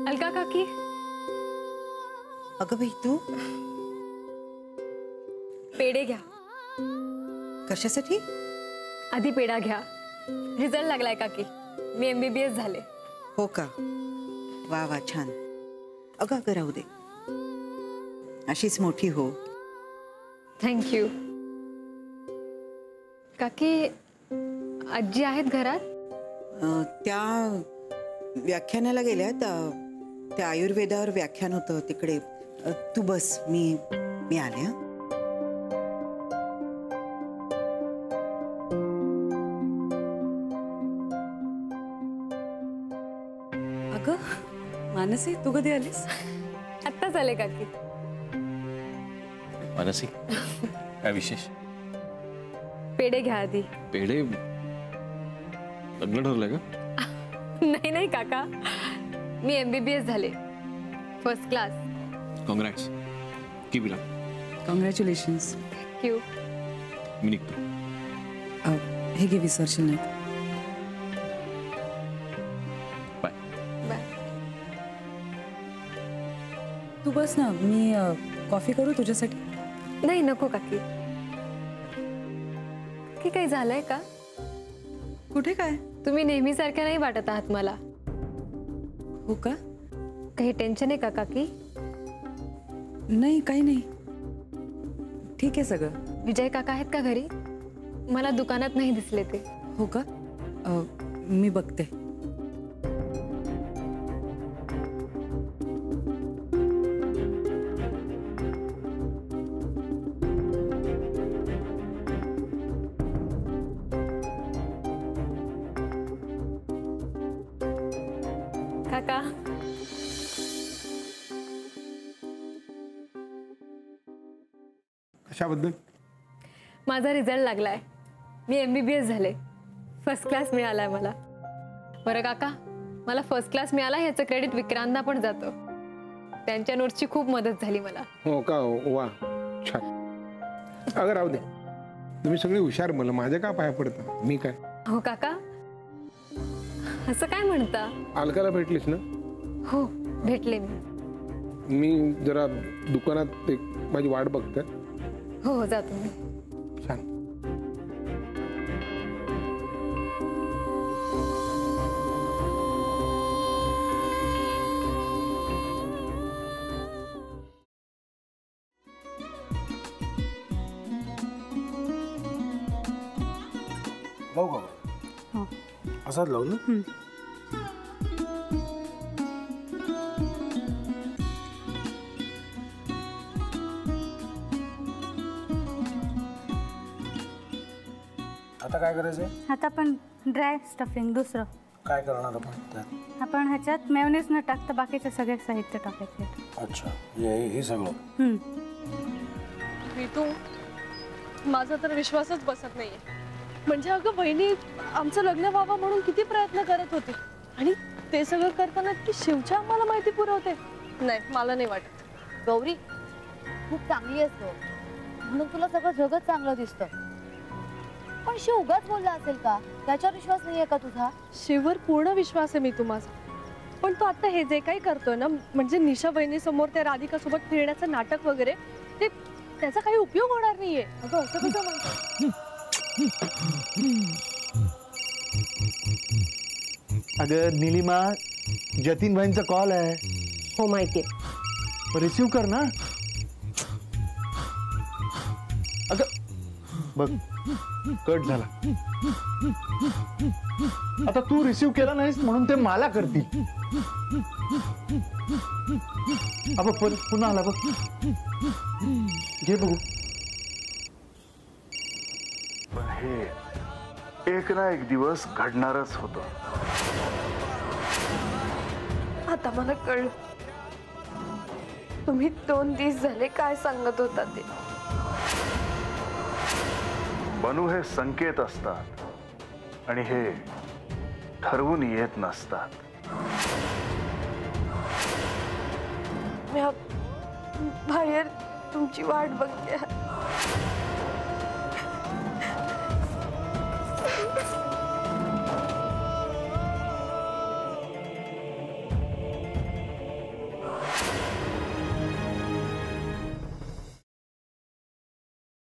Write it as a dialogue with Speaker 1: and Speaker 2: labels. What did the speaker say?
Speaker 1: अलका काकी.
Speaker 2: अगं बाई तू
Speaker 1: पेढे घ्या.
Speaker 2: कशासाठी?
Speaker 1: आधी पेढा घ्या. रिझल्ट लागलाय काकी. मी MBBS झाले.
Speaker 2: हो का? वा वा छान. अगं अगं राहू दे, अशीच मोठी हो.
Speaker 1: थँक्यू. काकी आजी आहेत घरात?
Speaker 2: त्या व्याख्यानाला गेल्यात. त्या आयुर्वेदावर व्याख्यान होतं तिकडे. तू बस, मी आले. हं.
Speaker 3: अगं मानसी, तू कधी आलीस?
Speaker 1: आत्ताच आले काकी.
Speaker 4: मानसी, काय विशेष?
Speaker 1: पेढे घ्या आधी.
Speaker 4: पेढे? लग्न ठरलंय का?
Speaker 1: नाही नाही काका, मी MBBS झाले, first class.
Speaker 4: Congrats. Keep it up.
Speaker 3: Congratulations.
Speaker 1: Thank you.
Speaker 4: मी निघतो.
Speaker 3: हे घे, विसरशील नाही.
Speaker 4: बाय.
Speaker 1: बाय.
Speaker 3: तू बस ना, मी कॉफी करू तुझ्यासाठी?
Speaker 1: नाही नको काकी. की काही झालंय का?
Speaker 3: कुठे काय?
Speaker 1: तुम्ही नेहमीसारख्या नाही वाटत आहात मला.
Speaker 3: हो का?
Speaker 1: काही टेन्शन आहे का काकी?
Speaker 3: नाही, काही नाही, ठीक आहे सगळं.
Speaker 1: विजय काका आहेत का घरी? मला दुकानात नाही दिसले ते.
Speaker 3: हो का? मी बघते.
Speaker 1: काका,
Speaker 5: कशाबद्दल?
Speaker 1: माझा रिझल्ट लागलाय. मी MBBS झाले, फर्स्ट क्लास मिळालाय मला. बरं काका, मला फर्स्ट क्लास मिळाला ह्याचं क्रेडिट विक्रांतला पण जातं. त्यांच्या नोट्सची खूप मदत झाली मला.
Speaker 5: हो का? वा छान. अगं राहू दे, तुम्ही सगळी हुशार मुलं, माझ्या का पाया पडता? मी काय?
Speaker 1: हो काका, असं काय म्हणता?
Speaker 5: अलकाला भेटलीस ना?
Speaker 1: हो भेटले मी.
Speaker 5: मी जरा दुकानात एक माझी वाट बघते.
Speaker 1: हो हो, जातो मी.
Speaker 5: छान. लावू का? असाच लावू ना? आता काय करायचंय?
Speaker 6: आता आपण ड्राय स्टफिंग दुसरं
Speaker 5: काय करणार आपण त्यात?
Speaker 6: आपण ह्याच्यात मेयोनीज न टाकता बाकीचे सगळे साहित्य टाकायचे.
Speaker 5: अच्छा, हे सगळं.
Speaker 7: ऋतू, माझा तर विश्वासच बसत नाहीये. म्हणजे अगं बहिणी आमचं लग्न व्हावं म्हणून किती प्रयत्न करत होते, आणि ते सगळं करताना की शिवच्या आम्हाला माहिती पुरवते. नाही, मला नाही वाटत.
Speaker 8: गौरी, खूप चांगली असतो म्हणून तुला सगळं जगत चांगलं दिसतं, पण शिव उगाच बोलला असेल का? त्याच्यावर विश्वास नाहीये का तुझा?
Speaker 7: शिववर पूर्ण विश्वास आहे मी माझा, पण तो आता हे जे काही करतोय ना, म्हणजे निशा बहिणी समोर त्या राधिका सोबत फिरण्याचं नाटक वगैरे, ते त्याचा काही उपयोग होणार नाहीये.
Speaker 8: अगं असं कसं म्हणतो?
Speaker 9: अगं नीलिमा, जतीन भाईंचा कॉल आहे.
Speaker 7: हो माहितीये.
Speaker 9: रिसीव कर ना. अगं बघ, कट झाला. आता तू रिसीव केला नाहीस म्हणून ते मला करतील. अब पुन्हा आला बघ, घे बघू.
Speaker 10: पण हे एक ना एक दिवस घडणारच होतं.
Speaker 1: आता मला कळलं, तुम्ही 2 दिवस झाले काय सांगत होता ते.
Speaker 10: बनू हे संकेत असतात आणि हे ठरवून येत नसतात.
Speaker 1: मी बाहेर तुमची वाट बघते.